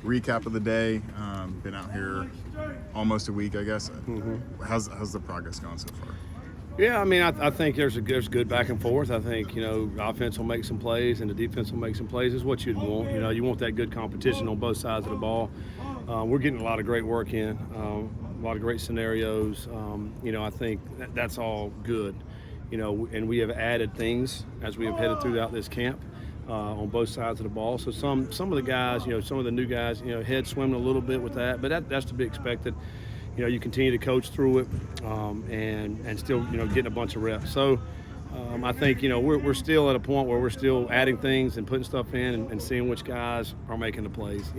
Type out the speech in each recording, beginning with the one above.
recap of the day. Been out here almost a week, I guess. How's the progress going so far? Yeah, I mean, I think there's good back and forth. I think, offense will make some plays and the defense will make some plays. Is what you'd want. You want that good competition on both sides of the ball. We're getting a lot of great work in, a lot of great scenarios. I think that's all good. And we have added things as we have headed throughout this camp on both sides of the ball. So some of the guys, some of the new guys, head swimming a little bit with that, but that's to be expected. You continue to coach through it and still, getting a bunch of reps. So I think, we're still at a point where we're still adding things and putting stuff in and seeing which guys are making the plays.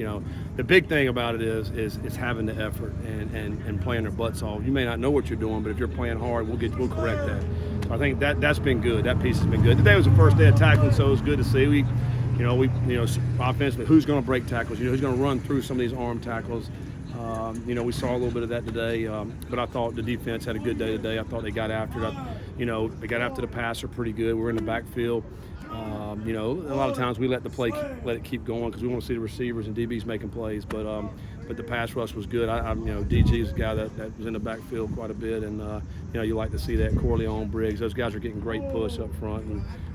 The big thing about it is having the effort and playing their butts off. You may not know what you're doing, but if you're playing hard, we'll correct that. So I think that's been good. That piece has been good. Today was the first day of tackling, so it was good to see. We offensively, who's going to break tackles? Who's going to run through some of these arm tackles? We saw a little bit of that today, but I thought the defense had a good day today. I thought they got after it. They got after the passer pretty good. We're in the backfield. A lot of times we let it keep going because we want to see the receivers and DBs making plays. But the pass rush was good. DG is a guy that was in the backfield quite a bit, and you like to see that. Corleone, Briggs, those guys are getting great push up front,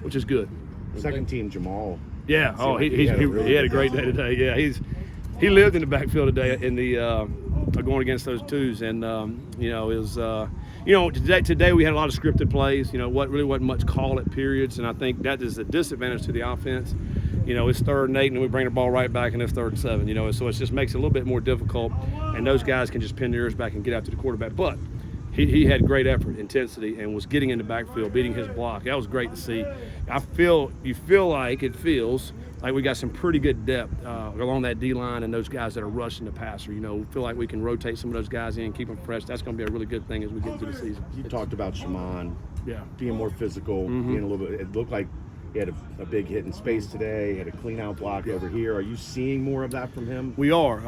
which is good. Second team Jamal. Yeah. Oh, he had a great day today. Yeah, he lived in the backfield today in the going against those twos, and it was today we had a lot of scripted plays. What really wasn't much call at periods, and I think that is a disadvantage to the offense. It's 3rd and 8, and we bring the ball right back, and it's 3rd and 7. So it just makes it a little bit more difficult, and those guys can just pin their ears back and get after the quarterback. But he had great effort, intensity, and was getting in the backfield, beating his block. That was great to see. It feels like we got some pretty good depth along that D-line and those guys that are rushing the passer. Feel like we can rotate some of those guys in, keep them fresh. That's going to be a really good thing as we get through the season. You talked about Shaman being more physical, Mm-hmm. being a little bit – it looked like he had a big hit in space today, he had a clean-out block over here. Are you seeing more of that from him? We are.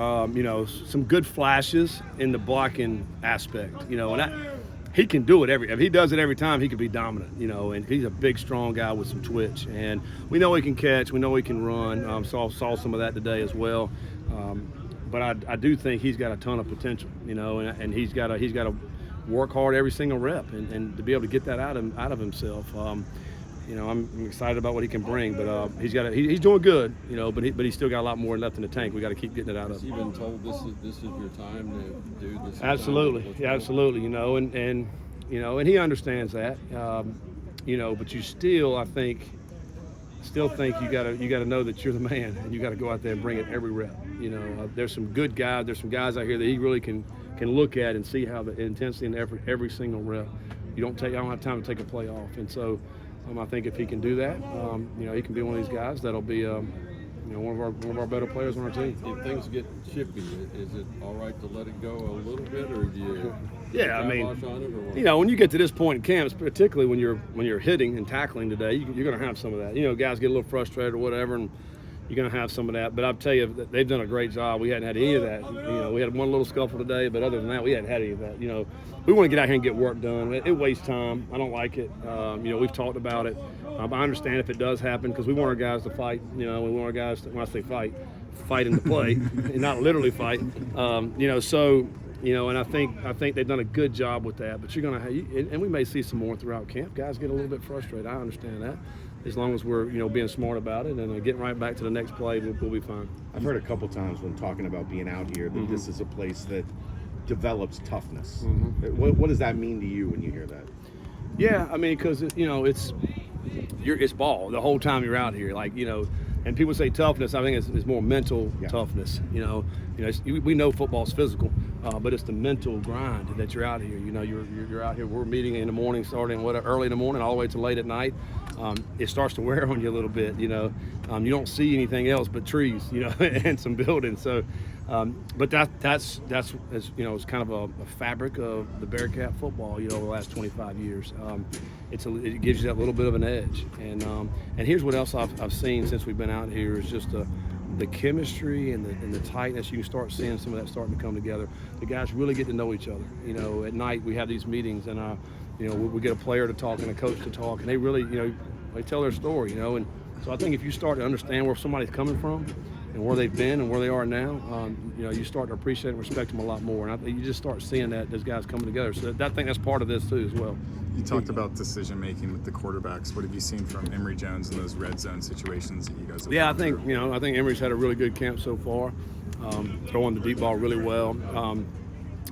Some good flashes in the blocking aspect, and he can do it if he does it every time, he could be dominant, and he's a big, strong guy with some twitch. And we know he can catch, we know he can run. Saw some of that today as well. But I do think he's got a ton of potential, and he's got to work hard every single rep and to be able to get that out of himself. I'm excited about what he can bring, but he's doing good, but he's still got a lot more left in the tank. We got to keep getting it out of him. Has he been told this is your time to do this? Absolutely, absolutely. And he understands that. But you still, I think you got to know that you're the man, and you got to go out there and bring it every rep. There's some good guys. There's some guys out here that he really can look at and see how the intensity and effort every single rep. I don't have time to take a play off, and so. I think if he can do that, he can be one of these guys that'll be, one of our better players on our team. If things get chippy, is it all right to let it go a little bit, or do you? Yeah, when you get to this point in camps, particularly when you're hitting and tackling today, you're going to have some of that. Guys get a little frustrated or whatever, and you're going to have some of that. But I'll tell you, they've done a great job. We hadn't had any of that. We had one little scuffle today, but other than that, we hadn't had any of that. We want to get out here and get work done. It wastes time. I don't like it. We've talked about it. I understand if it does happen because we want our guys to fight. We want our guys to, when I say fight in the play, and not literally fight. And I think they've done a good job with that. But you're going to and we may see some more throughout camp. Guys get a little bit frustrated. I understand that. As long as we're, being smart about it and getting right back to the next play, we'll be fine. I've heard a couple times when talking about being out here that this is a place that develops toughness. What does that mean to you when you hear that? Yeah, I mean, because it's ball the whole time you're out here, and people say toughness. I think it's more mental toughness. We know football's physical, but it's the mental grind that you're out here. You're out here. We're meeting in the morning, starting early in the morning, all the way to late at night. It starts to wear on you a little bit. You don't see anything else but trees, and some buildings. So, but that's it's kind of a fabric of the Bearcat football. Over the last 25 years. It gives you that little bit of an edge. And here's what else I've seen since we've been out here is just the chemistry and the tightness. You can start seeing some of that starting to come together. The guys really get to know each other. At night we have these meetings, and we get a player to talk and a coach to talk, and they really they tell their story. And so I think if you start to understand where somebody's coming from, and where they've been and where they are now, you start to appreciate and respect them a lot more. And I think you just start seeing that those guys coming together. So I think that's part of this too as well. You talked about decision making with the quarterbacks. What have you seen from Emory Jones in those red zone situations that you guys have? Yeah, I think Emory's had a really good camp so far, throwing the deep ball really well.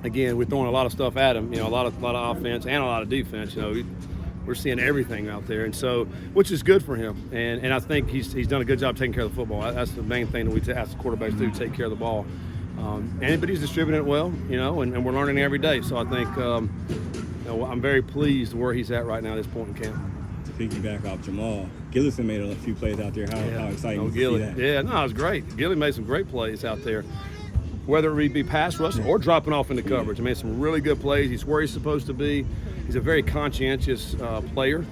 Again, we're throwing a lot of stuff at him. A lot of offense and a lot of defense. We're seeing everything out there, and so which is good for him. And I think he's done a good job taking care of the football. That's the main thing that we ask the quarterbacks to do: take care of the ball. But he's distributing it well, and we're learning every day. So I think I'm very pleased where he's at right now at this point in camp. To piggyback off Jamal, Gillison made a few plays out there. How exciting to see that? Yeah, no, it was great. Gilly made some great plays out there, whether it be pass rushing or dropping off into coverage. He made some really good plays. He's where he's supposed to be. He's a very conscientious player,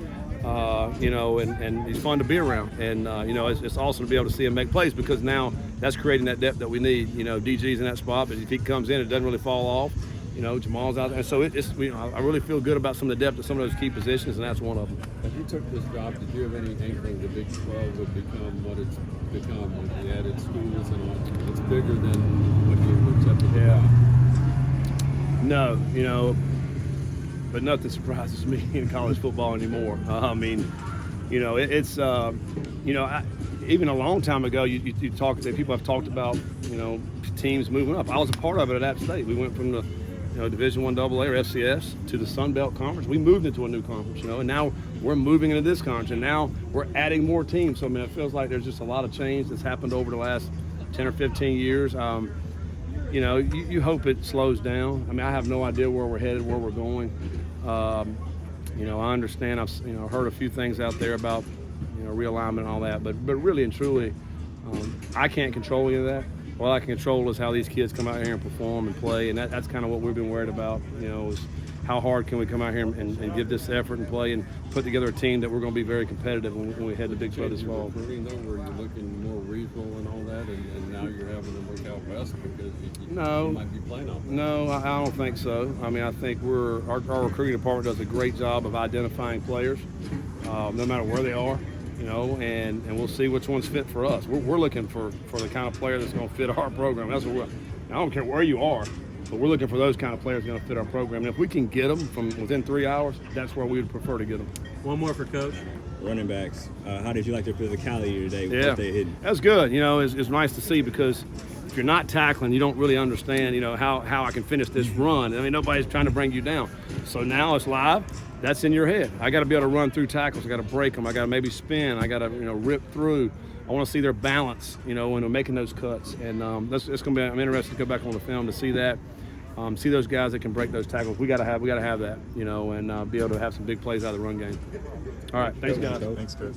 and he's fun to be around. And, it's awesome to be able to see him make plays because now that's creating that depth that we need. DG's in that spot, but if he comes in, it doesn't really fall off. Jamal's out there. And so I really feel good about some of the depth of some of those key positions, and that's one of them. As you took this job, did you have any inkling the Big 12 would become what it's become with the added schools and all? It's bigger than what you accepted? No, but nothing surprises me in college football anymore. Even a long time ago, you talk. People have talked about teams moving up. I was a part of it at App State. We went from the Division I AA or FCS to the Sun Belt Conference. We moved into a new conference, and now we're moving into this conference, and now we're adding more teams. So it feels like there's just a lot of change that's happened over the last 10 or 15 years. You hope it slows down. I have no idea where we're headed, where we're going. I understand. I've heard a few things out there about realignment and all that, but really and truly, I can't control any of that. All I can control is how these kids come out here and perform and play, and that's kind of what we've been worried about. Is how hard can we come out here and give this effort and play and put together a team that we're going to be very competitive when we head to Big 12 this fall. Where you're looking more regional and all that, and now you're having to look out west because you might be playing out there. No, I don't think so. I think our recruiting department does a great job of identifying players, no matter where they are. And we'll see which ones fit for us. We're looking for the kind of player that's going to fit our program. That's what I don't care where you are, but we're looking for those kind of players going to fit our program. And if we can get them from within 3 hours, that's where we would prefer to get them. One more for Coach. Running backs. How did you like their physicality today? Yeah, What they hit? That's good. It's nice to see because if you're not tackling, you don't really understand, how I can finish this run. Nobody's trying to bring you down. So now it's live. That's in your head. I got to be able to run through tackles. I got to break them. I got to maybe spin. I got to rip through. I want to see their balance, when they're making those cuts. And it's going to be. I'm interested to go back on the film to see that. See those guys that can break those tackles. We got to have that, and be able to have some big plays out of the run game. All right, thanks guys. Thanks, Coach.